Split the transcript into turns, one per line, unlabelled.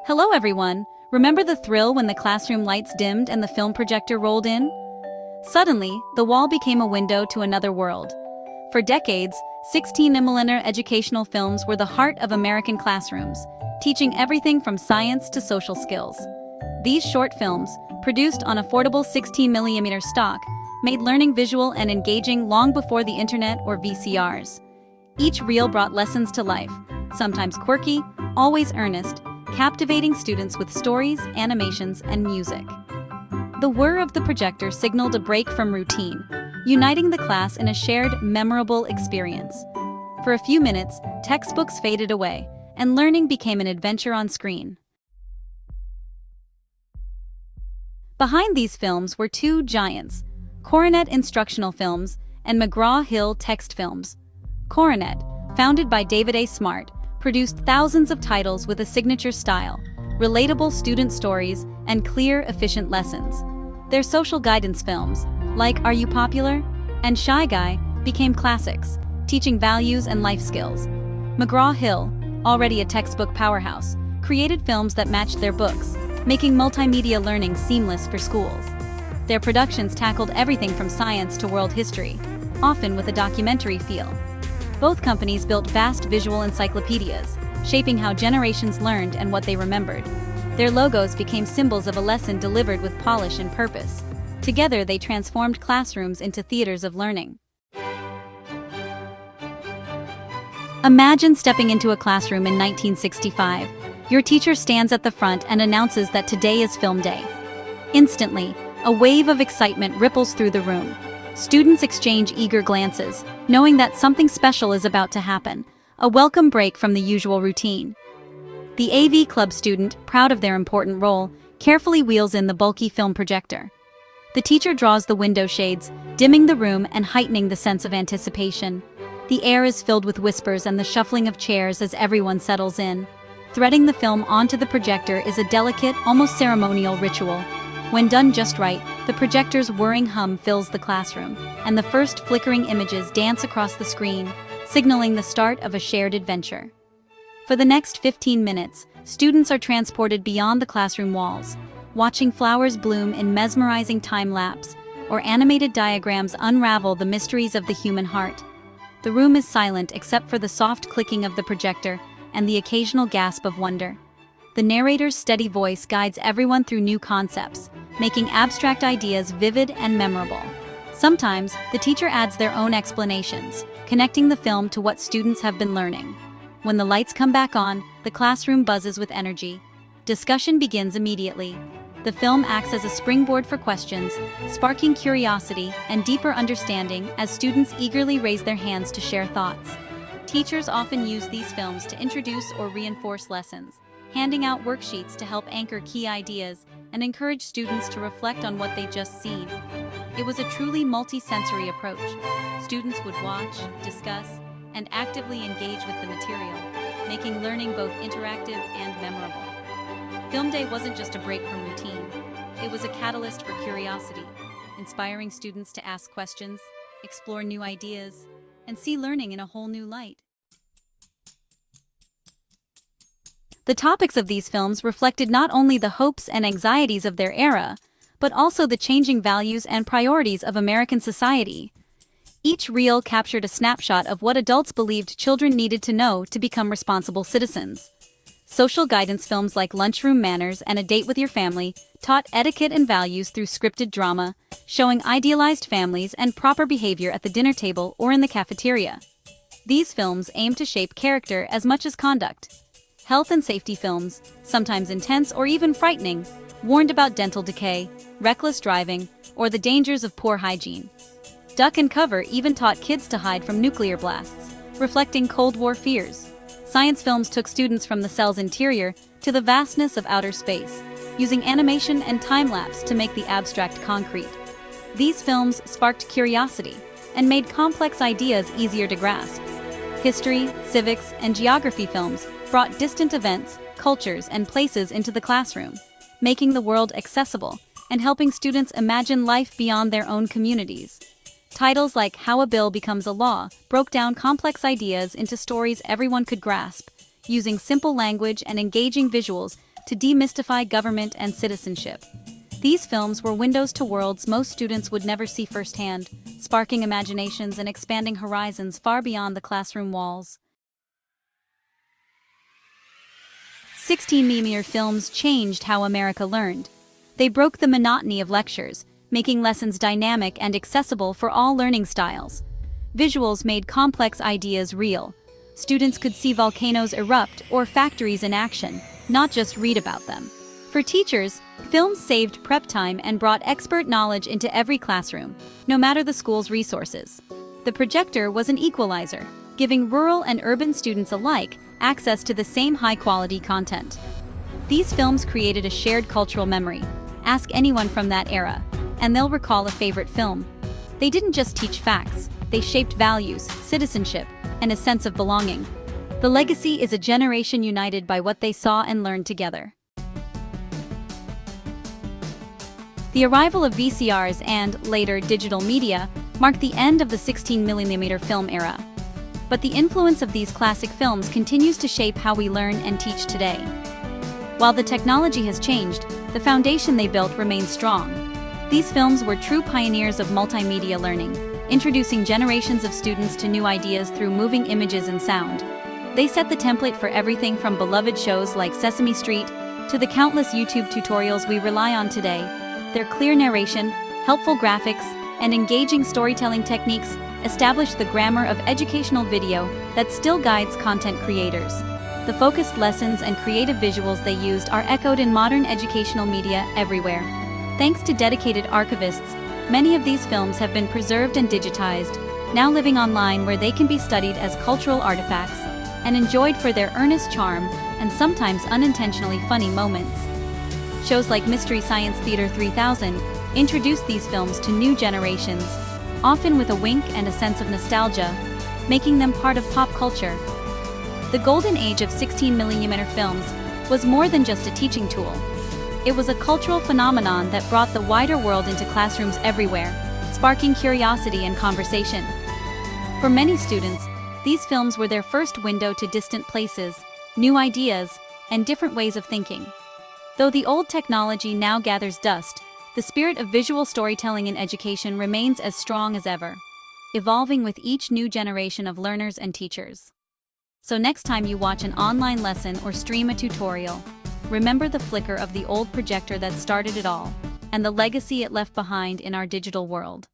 Hello everyone! Remember the thrill when the classroom lights dimmed and the film projector rolled in? Suddenly, the wall became a window to another world. For decades, 16mm educational films were the heart of American classrooms, teaching everything from science to social skills. These short films, produced on affordable 16mm stock, made learning visual and engaging long before the internet or VCRs. Each reel brought lessons to life, sometimes quirky, always earnest, captivating students with stories, animations, and music. The whir of the projector signaled a break from routine, uniting the class in a shared, memorable experience. For a few minutes, textbooks faded away, and learning became an adventure on screen. Behind these films were two giants, Coronet Instructional Films and McGraw-Hill Text Films. Coronet, founded by David A. Smart, produced thousands of titles with a signature style, relatable student stories, and clear, efficient lessons. Their social guidance films, like Are You Popular? And Shy Guy, became classics, teaching values and life skills. McGraw-Hill, already a textbook powerhouse, created films that matched their books, making multimedia learning seamless for schools. Their productions tackled everything from science to world history, often with a documentary feel. Both companies built vast visual encyclopedias, shaping how generations learned and what they remembered. Their logos became symbols of a lesson delivered with polish and purpose. Together, they transformed classrooms into theaters of learning. Imagine stepping into a classroom in 1965. Your teacher stands at the front and announces that today is film day. Instantly, a wave of excitement ripples through the room. Students exchange eager glances, knowing that something special is about to happen, a welcome break from the usual routine. The AV Club student, proud of their important role, carefully wheels in the bulky film projector. The teacher draws the window shades, dimming the room and heightening the sense of anticipation. The air is filled with whispers and the shuffling of chairs as everyone settles in. Threading the film onto the projector is a delicate, almost ceremonial ritual. When done just right, the projector's whirring hum fills the classroom, and the first flickering images dance across the screen, signaling the start of a shared adventure. For the next 15 minutes, students are transported beyond the classroom walls, watching flowers bloom in mesmerizing time-lapse, or animated diagrams unravel the mysteries of the human heart. The room is silent except for the soft clicking of the projector and the occasional gasp of wonder. The narrator's steady voice guides everyone through new concepts, making abstract ideas vivid and memorable. Sometimes, the teacher adds their own explanations, connecting the film to what students have been learning. When the lights come back on, the classroom buzzes with energy. Discussion begins immediately. The film acts as a springboard for questions, sparking curiosity and deeper understanding as students eagerly raise their hands to share thoughts. Teachers often use these films to introduce or reinforce lessons, handing out worksheets to help anchor key ideas and encourage students to reflect on what they'd just seen. It was a truly multi-sensory approach. Students would watch, discuss, and actively engage with the material, making learning both interactive and memorable. Film Day wasn't just a break from routine. It was a catalyst for curiosity, inspiring students to ask questions, explore new ideas, and see learning in a whole new light. The topics of these films reflected not only the hopes and anxieties of their era, but also the changing values and priorities of American society. Each reel captured a snapshot of what adults believed children needed to know to become responsible citizens. Social guidance films like Lunchroom Manners and A Date with Your Family taught etiquette and values through scripted drama, showing idealized families and proper behavior at the dinner table or in the cafeteria. These films aimed to shape character as much as conduct. Health and safety films, sometimes intense or even frightening, warned about dental decay, reckless driving, or the dangers of poor hygiene. Duck and Cover even taught kids to hide from nuclear blasts, reflecting Cold War fears. Science films took students from the cell's interior to the vastness of outer space, using animation and time-lapse to make the abstract concrete. These films sparked curiosity and made complex ideas easier to grasp. History, civics, and geography films brought distant events, cultures, and places into the classroom, making the world accessible and helping students imagine life beyond their own communities. Titles like How a Bill Becomes a Law broke down complex ideas into stories everyone could grasp, using simple language and engaging visuals to demystify government and citizenship. These films were windows to worlds most students would never see firsthand, sparking imaginations and expanding horizons far beyond the classroom walls. 16mm films changed how America learned. They broke the monotony of lectures, making lessons dynamic and accessible for all learning styles. Visuals made complex ideas real. Students could see volcanoes erupt or factories in action, not just read about them. For teachers, films saved prep time and brought expert knowledge into every classroom, no matter the school's resources. The projector was an equalizer, giving rural and urban students alike access to the same high-quality content. These films created a shared cultural memory. Ask anyone from that era, and they'll recall a favorite film. They didn't just teach facts, they shaped values, citizenship, and a sense of belonging. The legacy is a generation united by what they saw and learned together. The arrival of VCRs and, later, digital media marked the end of the 16mm film era. But the influence of these classic films continues to shape how we learn and teach today. While the technology has changed, the foundation they built remains strong. These films were true pioneers of multimedia learning, introducing generations of students to new ideas through moving images and sound. They set the template for everything from beloved shows like Sesame Street to the countless YouTube tutorials we rely on today. Their clear narration, helpful graphics, and engaging storytelling techniques established the grammar of educational video that still guides content creators. The focused lessons and creative visuals they used are echoed in modern educational media everywhere. Thanks to dedicated archivists, many of these films have been preserved and digitized, now living online where they can be studied as cultural artifacts and enjoyed for their earnest charm and sometimes unintentionally funny moments. Shows like Mystery Science Theater 3000 introduced these films to new generations, often with a wink and a sense of nostalgia, making them part of pop culture. The golden age of 16mm films was more than just a teaching tool. It was a cultural phenomenon that brought the wider world into classrooms everywhere, sparking curiosity and conversation. For many students, these films were their first window to distant places, new ideas, and different ways of thinking. Though the old technology now gathers dust, the spirit of visual storytelling in education remains as strong as ever, evolving with each new generation of learners and teachers. So next time you watch an online lesson or stream a tutorial, remember the flicker of the old projector that started it all, and the legacy it left behind in our digital world.